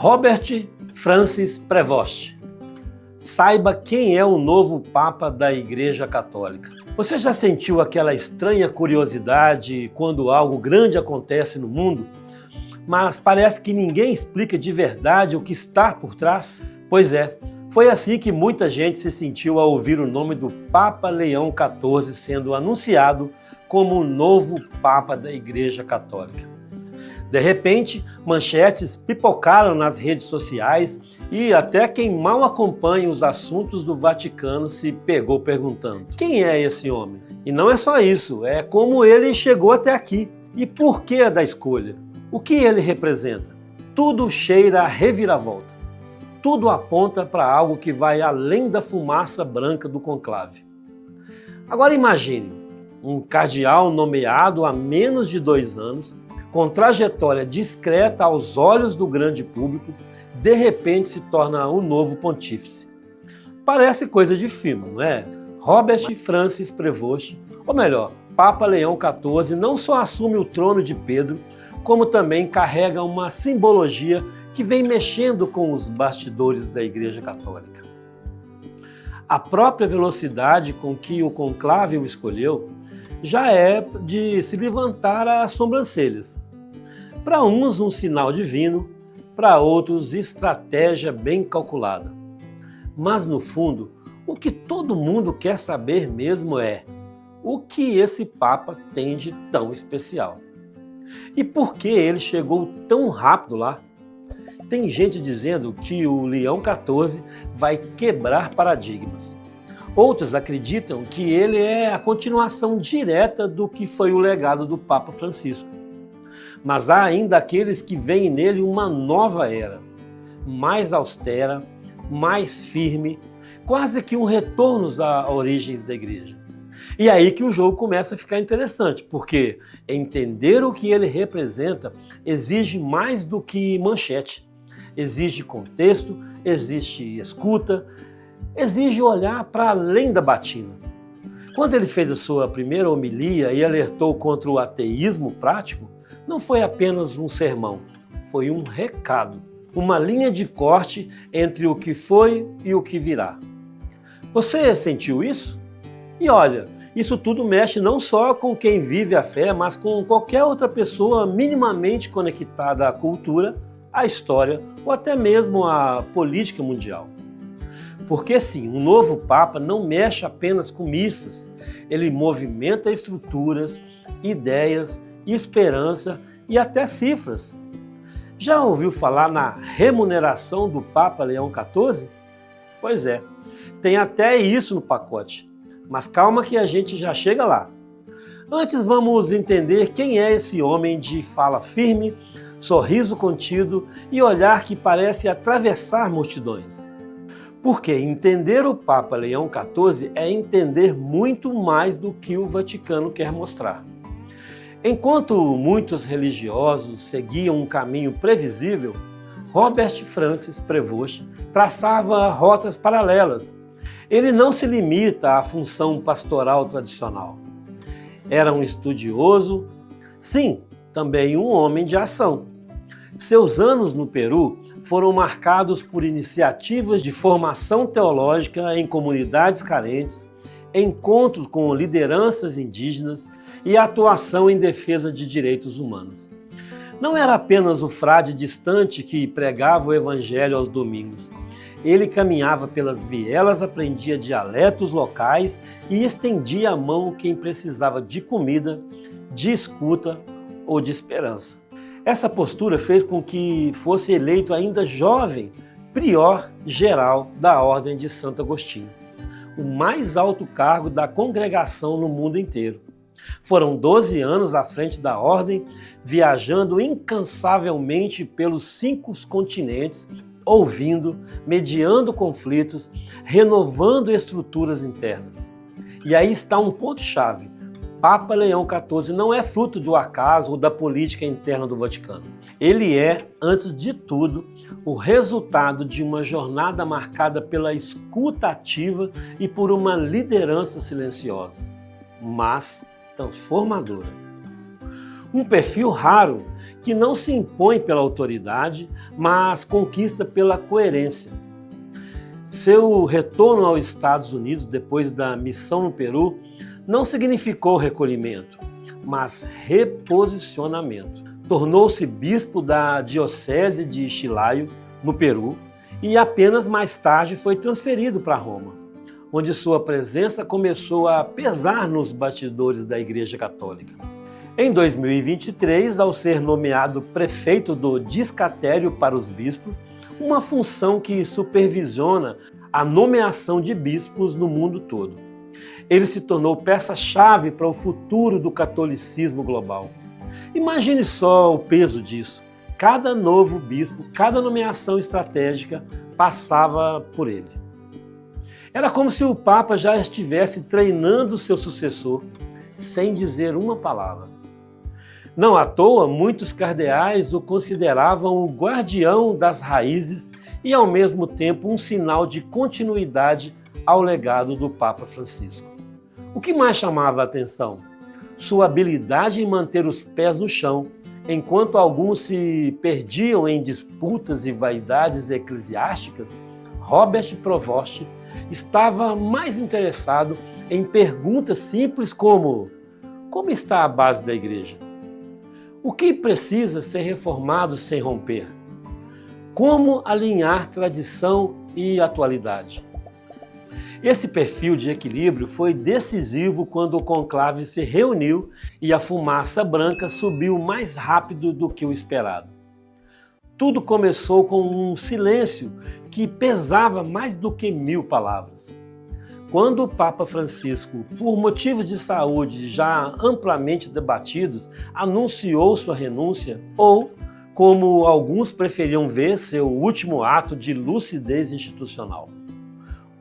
Robert Francis Prevost. Saiba quem é o novo Papa da Igreja Católica. Você já sentiu aquela estranha curiosidade quando algo grande acontece no mundo, mas parece que ninguém explica de verdade o que está por trás? Pois é, foi assim que muita gente se sentiu ao ouvir o nome do Papa Leão XIV sendo anunciado como o novo Papa da Igreja Católica. De repente, manchetes pipocaram nas redes sociais e até quem mal acompanha os assuntos do Vaticano se pegou perguntando: quem é esse homem? E não é só isso, é como ele chegou até aqui. E por que da escolha? O que ele representa? Tudo cheira a reviravolta. Tudo aponta para algo que vai além da fumaça branca do conclave. Agora imagine, um cardeal nomeado há menos de 2 anos, com trajetória discreta aos olhos do grande público, de repente se torna o novo pontífice. Parece coisa de filme, não é? Robert Francis Prevost, ou melhor, Papa Leão XIV, não só assume o trono de Pedro, como também carrega uma simbologia que vem mexendo com os bastidores da Igreja Católica. A própria velocidade com que o conclave o escolheu já é de se levantar as sobrancelhas. Para uns, um sinal divino, para outros, estratégia bem calculada. Mas, no fundo, o que todo mundo quer saber mesmo é o que esse Papa tem de tão especial. E por que ele chegou tão rápido lá? Tem gente dizendo que o Leão XIV vai quebrar paradigmas. Outros acreditam que ele é a continuação direta do que foi o legado do Papa Francisco. Mas há ainda aqueles que veem nele uma nova era, mais austera, mais firme, quase que um retorno às origens da Igreja. E aí que o jogo começa a ficar interessante, porque entender o que ele representa exige mais do que manchete. Exige contexto, exige escuta, exige olhar para além da batina. Quando ele fez a sua primeira homilia e alertou contra o ateísmo prático, não foi apenas um sermão, foi um recado, uma linha de corte entre o que foi e o que virá. Você sentiu isso? E olha, isso tudo mexe não só com quem vive a fé, mas com qualquer outra pessoa minimamente conectada à cultura, à história ou até mesmo à política mundial. Porque sim, um novo Papa não mexe apenas com missas, ele movimenta estruturas, ideias, esperança e até cifras. Já ouviu falar na remuneração do Papa Leão XIV? Pois é, tem até isso no pacote. Mas calma que a gente já chega lá. Antes vamos entender quem é esse homem de fala firme, sorriso contido e olhar que parece atravessar multidões. Porque entender o Papa Leão XIV é entender muito mais do que o Vaticano quer mostrar. Enquanto muitos religiosos seguiam um caminho previsível, Robert Francis Prevost traçava rotas paralelas. Ele não se limita à função pastoral tradicional. Era um estudioso, sim, também um homem de ação. Seus anos no Peru foram marcados por iniciativas de formação teológica em comunidades carentes, encontros com lideranças indígenas e atuação em defesa de direitos humanos. Não era apenas o frade distante que pregava o evangelho aos domingos. Ele caminhava pelas vielas, aprendia dialetos locais e estendia a mão quem precisava de comida, de escuta ou de esperança. Essa postura fez com que fosse eleito ainda jovem prior geral da Ordem de Santo Agostinho, o mais alto cargo da congregação no mundo inteiro. Foram 12 anos à frente da ordem, viajando incansavelmente pelos 5 continentes, ouvindo, mediando conflitos, renovando estruturas internas. E aí está um ponto-chave. Papa Leão XIV não é fruto do acaso ou da política interna do Vaticano. Ele é, antes de tudo, o resultado de uma jornada marcada pela escuta ativa e por uma liderança silenciosa, mas transformadora. Um perfil raro que não se impõe pela autoridade, mas conquista pela coerência. Seu retorno aos Estados Unidos depois da missão no Peru não significou recolhimento, mas reposicionamento. Tornou-se bispo da diocese de Chiclayo, no Peru, e apenas mais tarde foi transferido para Roma, onde sua presença começou a pesar nos bastidores da Igreja Católica. Em 2023, ao ser nomeado prefeito do Discatério para os bispos, uma função que supervisiona a nomeação de bispos no mundo todo. Ele se tornou peça-chave para o futuro do catolicismo global. Imagine só o peso disso. Cada novo bispo, cada nomeação estratégica passava por ele. Era como se o Papa já estivesse treinando seu sucessor, sem dizer uma palavra. Não à toa, muitos cardeais o consideravam o guardião das raízes e, ao mesmo tempo, um sinal de continuidade ao legado do Papa Francisco. O que mais chamava a atenção? Sua habilidade em manter os pés no chão, enquanto alguns se perdiam em disputas e vaidades eclesiásticas. Robert Prevost estava mais interessado em perguntas simples como: como está a base da igreja? O que precisa ser reformado sem romper? Como alinhar tradição e atualidade? Esse perfil de equilíbrio foi decisivo quando o conclave se reuniu e a fumaça branca subiu mais rápido do que o esperado. Tudo começou com um silêncio que pesava mais do que 1000 palavras. Quando o Papa Francisco, por motivos de saúde já amplamente debatidos, anunciou sua renúncia, ou, como alguns preferiam ver, seu último ato de lucidez institucional,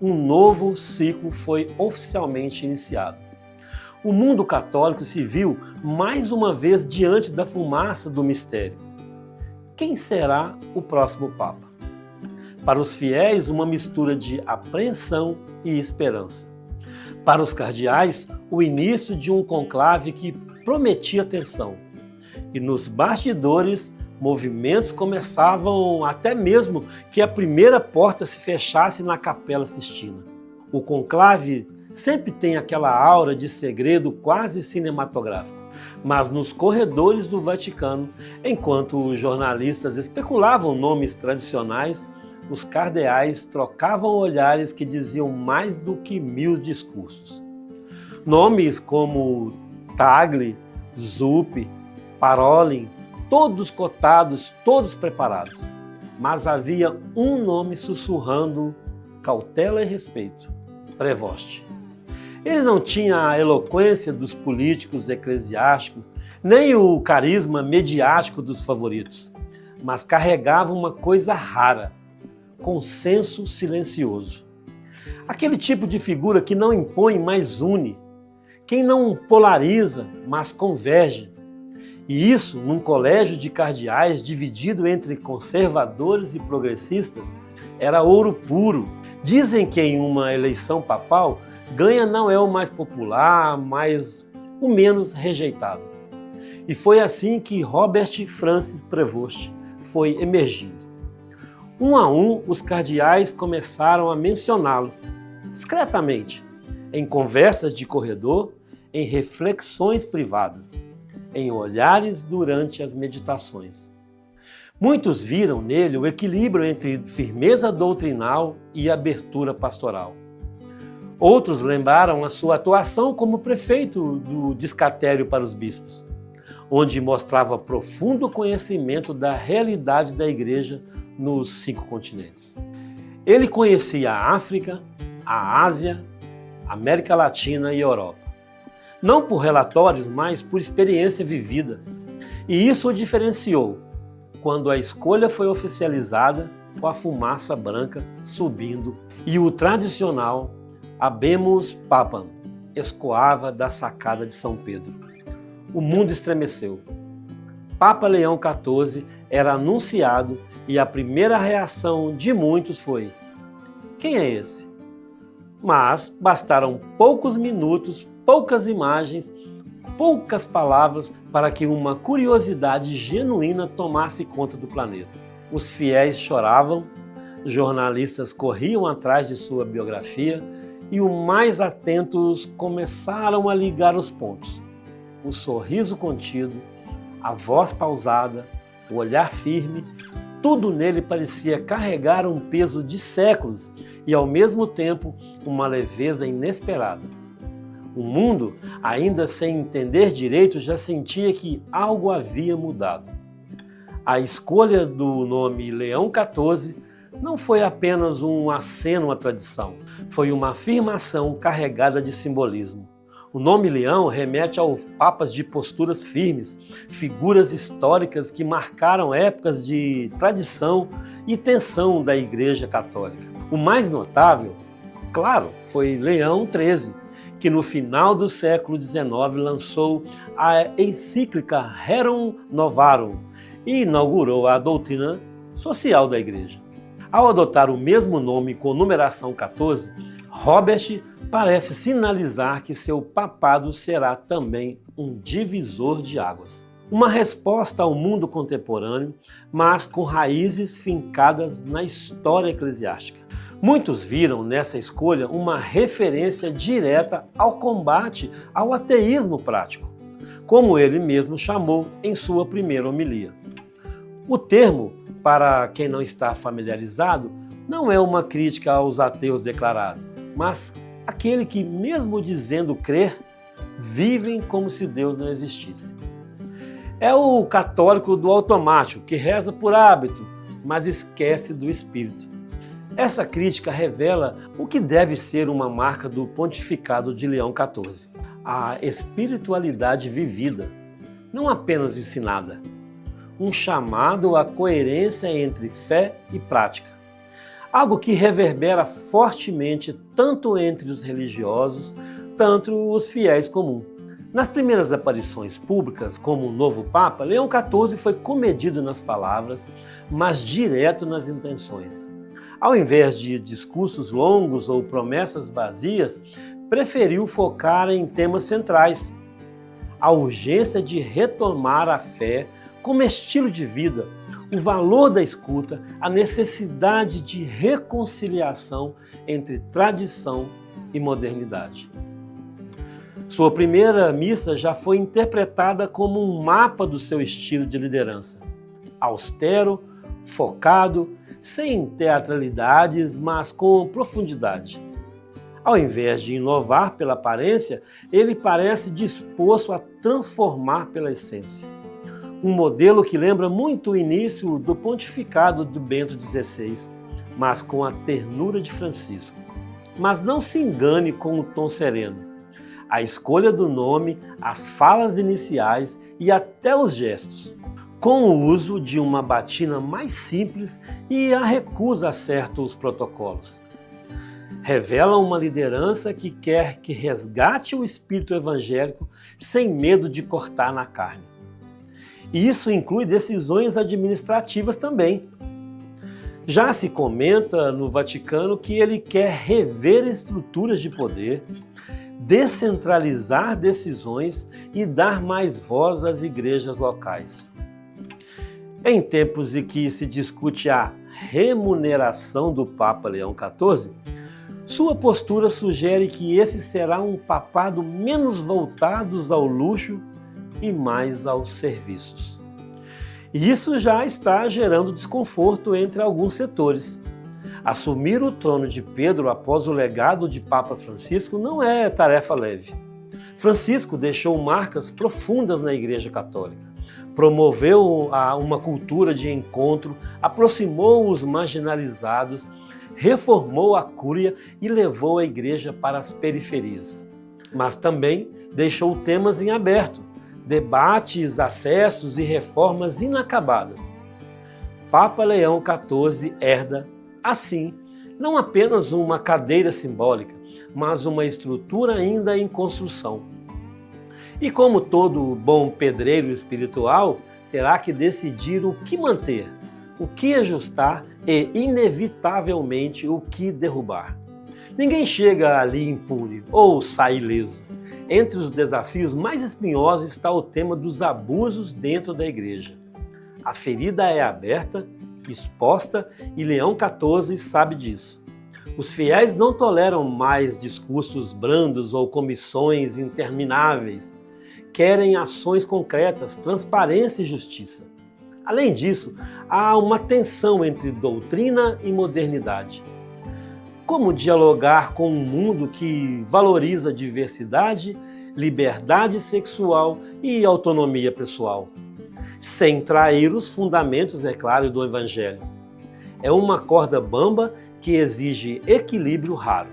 um novo ciclo foi oficialmente iniciado. O mundo católico se viu mais uma vez diante da fumaça do mistério. Quem será o próximo Papa? Para os fiéis, uma mistura de apreensão e esperança. Para os cardeais, o início de um conclave que prometia tensão. E nos bastidores, movimentos começavam até mesmo que a primeira porta se fechasse na Capela Sistina. O conclave sempre tem aquela aura de segredo quase cinematográfico. Mas nos corredores do Vaticano, enquanto os jornalistas especulavam nomes tradicionais, os cardeais trocavam olhares que diziam mais do que 1000 discursos. Nomes como Tagle, Zuppi, Parolin, todos cotados, todos preparados. Mas havia um nome sussurrando cautela e respeito: Prevost. Ele não tinha a eloquência dos políticos eclesiásticos, nem o carisma mediático dos favoritos, mas carregava uma coisa rara: consenso silencioso. Aquele tipo de figura que não impõe, mas une. Quem não polariza, mas converge. E isso, num colégio de cardeais dividido entre conservadores e progressistas, era ouro puro. Dizem que em uma eleição papal, ganha não é o mais popular, mas o menos rejeitado. E foi assim que Robert Francis Prevost foi emergindo. Um a um, os cardeais começaram a mencioná-lo, discretamente, em conversas de corredor, em reflexões privadas, em olhares durante as meditações. Muitos viram nele o equilíbrio entre firmeza doutrinal e abertura pastoral. Outros lembraram a sua atuação como prefeito do Discatério para os bispos, onde mostrava profundo conhecimento da realidade da igreja nos 5 continentes. Ele conhecia a África, a Ásia, a América Latina e a Europa. Não por relatórios, mas por experiência vivida. E isso o diferenciou quando a escolha foi oficializada com a fumaça branca subindo e o tradicional Habemus Papam escoava da sacada de São Pedro. O mundo estremeceu. Papa Leão XIV era anunciado e a primeira reação de muitos foi: quem é esse? Mas bastaram poucos minutos, poucas imagens, poucas palavras para que uma curiosidade genuína tomasse conta do planeta. Os fiéis choravam, jornalistas corriam atrás de sua biografia e os mais atentos começaram a ligar os pontos. O sorriso contido, a voz pausada, o olhar firme, tudo nele parecia carregar um peso de séculos e, ao mesmo tempo, uma leveza inesperada. O mundo, ainda sem entender direito, já sentia que algo havia mudado. A escolha do nome Leão XIV não foi apenas um aceno à tradição, foi uma afirmação carregada de simbolismo. O nome Leão remete aos papas de posturas firmes, figuras históricas que marcaram épocas de tradição e tensão da Igreja Católica. O mais notável, claro, foi Leão XIII, que no final do século XIX lançou a encíclica Rerum Novarum e inaugurou a doutrina social da Igreja. Ao adotar o mesmo nome com numeração 14, Robert parece sinalizar que seu papado será também um divisor de águas. Uma resposta ao mundo contemporâneo, mas com raízes fincadas na história eclesiástica. Muitos viram nessa escolha uma referência direta ao combate ao ateísmo prático, como ele mesmo chamou em sua primeira homilia. O termo, para quem não está familiarizado, não é uma crítica aos ateus declarados, mas aquele que, mesmo dizendo crer, vivem como se Deus não existisse. É o católico do automático, que reza por hábito, mas esquece do espírito. Essa crítica revela o que deve ser uma marca do pontificado de Leão XIV: a espiritualidade vivida, não apenas ensinada. Um chamado à coerência entre fé e prática. Algo que reverbera fortemente tanto entre os religiosos, tanto os fiéis comuns. Nas primeiras aparições públicas como novo Papa, Leão XIV foi comedido nas palavras, mas direto nas intenções. Ao invés de discursos longos ou promessas vazias, preferiu focar em temas centrais. A urgência de retomar a fé como estilo de vida, o valor da escuta, a necessidade de reconciliação entre tradição e modernidade. Sua primeira missa já foi interpretada como um mapa do seu estilo de liderança. Austero, focado, sem teatralidades, mas com profundidade. Ao invés de inovar pela aparência, ele parece disposto a transformar pela essência. Um modelo que lembra muito o início do pontificado do Bento XVI, mas com a ternura de Francisco. Mas não se engane com o tom sereno. A escolha do nome, as falas iniciais e até os gestos, com o uso de uma batina mais simples e a recusa a certos protocolos. Revelam uma liderança que quer que resgate o espírito evangélico sem medo de cortar na carne. E isso inclui decisões administrativas também. Já se comenta no Vaticano que ele quer rever estruturas de poder, descentralizar decisões e dar mais voz às igrejas locais. Em tempos em que se discute a remuneração do Papa Leão XIV, sua postura sugere que esse será um papado menos voltado ao luxo e mais aos serviços. E isso já está gerando desconforto entre alguns setores. Assumir o trono de Pedro após o legado de Papa Francisco não é tarefa leve. Francisco deixou marcas profundas na Igreja Católica. Promoveu uma cultura de encontro, aproximou os marginalizados, reformou a Cúria e levou a Igreja para as periferias. Mas também deixou temas em aberto, debates, acessos e reformas inacabadas. Papa Leão XIV herda, assim, não apenas uma cadeira simbólica, mas uma estrutura ainda em construção. E como todo bom pedreiro espiritual, terá que decidir o que manter, o que ajustar e, inevitavelmente, o que derrubar. Ninguém chega ali impune ou sai ileso. Entre os desafios mais espinhosos está o tema dos abusos dentro da igreja. A ferida é aberta, exposta e Leão XIV sabe disso. Os fiéis não toleram mais discursos brandos ou comissões intermináveis. Querem ações concretas, transparência e justiça. Além disso, há uma tensão entre doutrina e modernidade. Como dialogar com um mundo que valoriza diversidade, liberdade sexual e autonomia pessoal, sem trair os fundamentos, é claro, do Evangelho? É uma corda bamba que exige equilíbrio raro.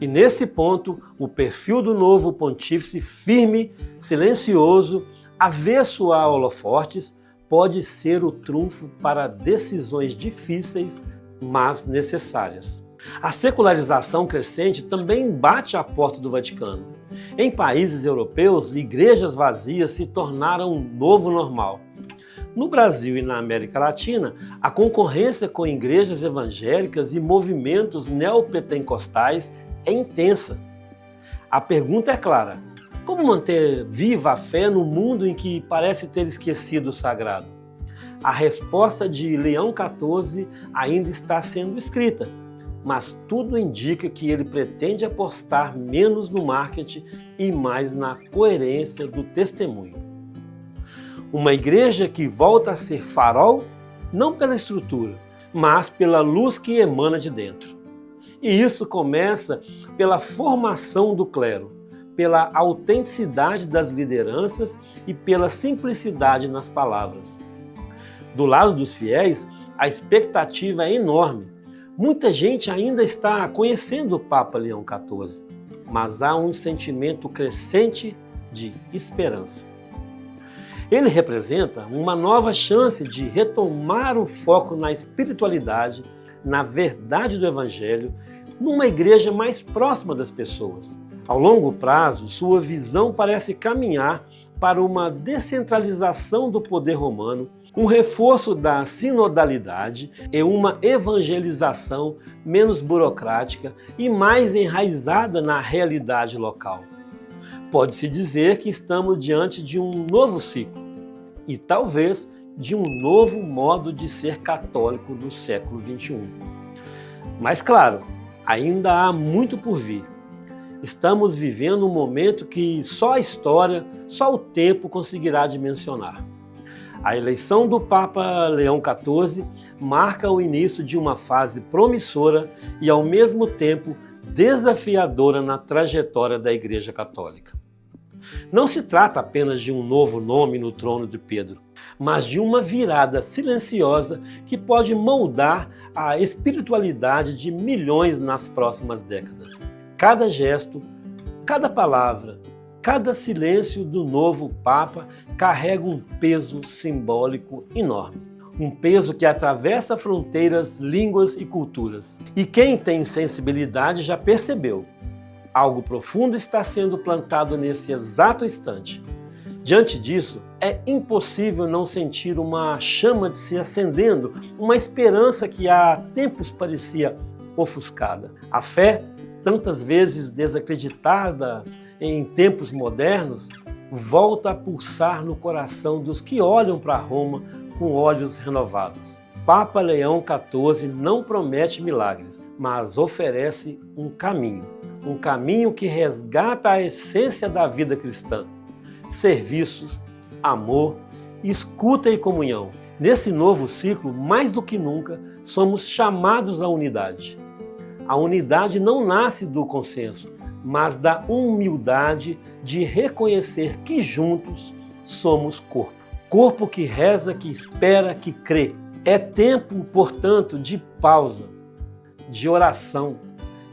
E nesse ponto, o perfil do novo pontífice, firme, silencioso, avesso a holofortes, pode ser o trunfo para decisões difíceis, mas necessárias. A secularização crescente também bate à porta do Vaticano. Em países europeus, igrejas vazias se tornaram um novo normal. No Brasil e na América Latina, a concorrência com igrejas evangélicas e movimentos neopentecostais é intensa. A pergunta é clara: como manter viva a fé no mundo em que parece ter esquecido o sagrado? A resposta de Leão XIV ainda está sendo escrita, mas tudo indica que ele pretende apostar menos no marketing e mais na coerência do testemunho. Uma igreja que volta a ser farol, não pela estrutura, mas pela luz que emana de dentro. E isso começa pela formação do clero, pela autenticidade das lideranças e pela simplicidade nas palavras. Do lado dos fiéis, a expectativa é enorme. Muita gente ainda está conhecendo o Papa Leão XIV, mas há um sentimento crescente de esperança. Ele representa uma nova chance de retomar o foco na espiritualidade, na verdade do Evangelho, numa igreja mais próxima das pessoas. Ao longo prazo, sua visão parece caminhar para uma descentralização do poder romano, um reforço da sinodalidade e uma evangelização menos burocrática e mais enraizada na realidade local. Pode-se dizer que estamos diante de um novo ciclo e talvez de um novo modo de ser católico do século XXI. Mas claro, ainda há muito por vir. Estamos vivendo um momento que só a história, só o tempo conseguirá dimensionar. A eleição do Papa Leão XIV marca o início de uma fase promissora e, ao mesmo tempo, desafiadora na trajetória da Igreja Católica. Não se trata apenas de um novo nome no trono de Pedro, mas de uma virada silenciosa que pode moldar a espiritualidade de milhões nas próximas décadas. Cada gesto, cada palavra, cada silêncio do novo Papa carrega um peso simbólico enorme. Um peso que atravessa fronteiras, línguas e culturas. E quem tem sensibilidade já percebeu. Algo profundo está sendo plantado nesse exato instante. Diante disso, é impossível não sentir uma chama de se acendendo, uma esperança que há tempos parecia ofuscada. A fé, tantas vezes desacreditada em tempos modernos, volta a pulsar no coração dos que olham para Roma com olhos renovados. Papa Leão XIV não promete milagres, mas oferece um caminho que resgata a essência da vida cristã: serviços, amor, escuta e comunhão. Nesse novo ciclo, mais do que nunca, somos chamados à unidade. A unidade não nasce do consenso, mas da humildade de reconhecer que juntos somos corpo. Corpo que reza, que espera, que crê. É tempo, portanto, de pausa, de oração,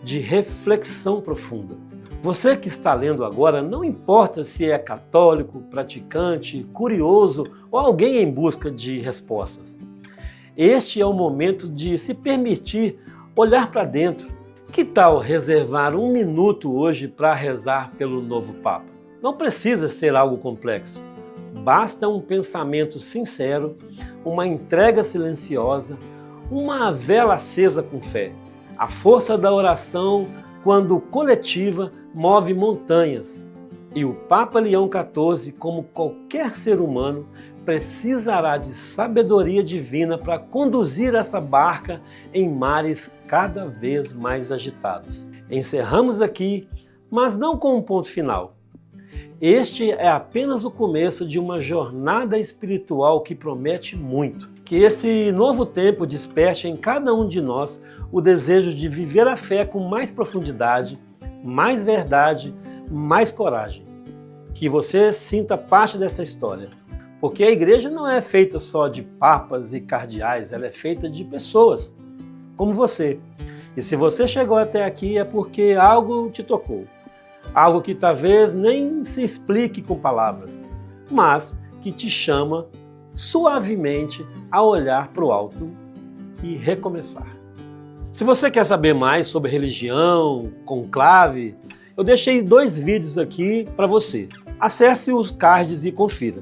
de reflexão profunda. Você que está lendo agora, não importa se é católico, praticante, curioso ou alguém em busca de respostas. Este é o momento de se permitir olhar para dentro. Que tal reservar um minuto hoje para rezar pelo novo Papa? Não precisa ser algo complexo. Basta um pensamento sincero, uma entrega silenciosa, uma vela acesa com fé. A força da oração, quando coletiva, move montanhas. E o Papa Leão XIV, como qualquer ser humano, precisará de sabedoria divina para conduzir essa barca em mares cada vez mais agitados. Encerramos aqui, mas não com um ponto final. Este é apenas o começo de uma jornada espiritual que promete muito. Que esse novo tempo desperte em cada um de nós o desejo de viver a fé com mais profundidade, mais verdade, mais coragem. Que você sinta parte dessa história. Porque a igreja não é feita só de papas e cardeais, ela é feita de pessoas, como você. E se você chegou até aqui é porque algo te tocou. Algo que talvez nem se explique com palavras, mas que te chama suavemente a olhar para o alto e recomeçar. Se você quer saber mais sobre religião, conclave, eu deixei 2 vídeos aqui para você. Acesse os cards e confira.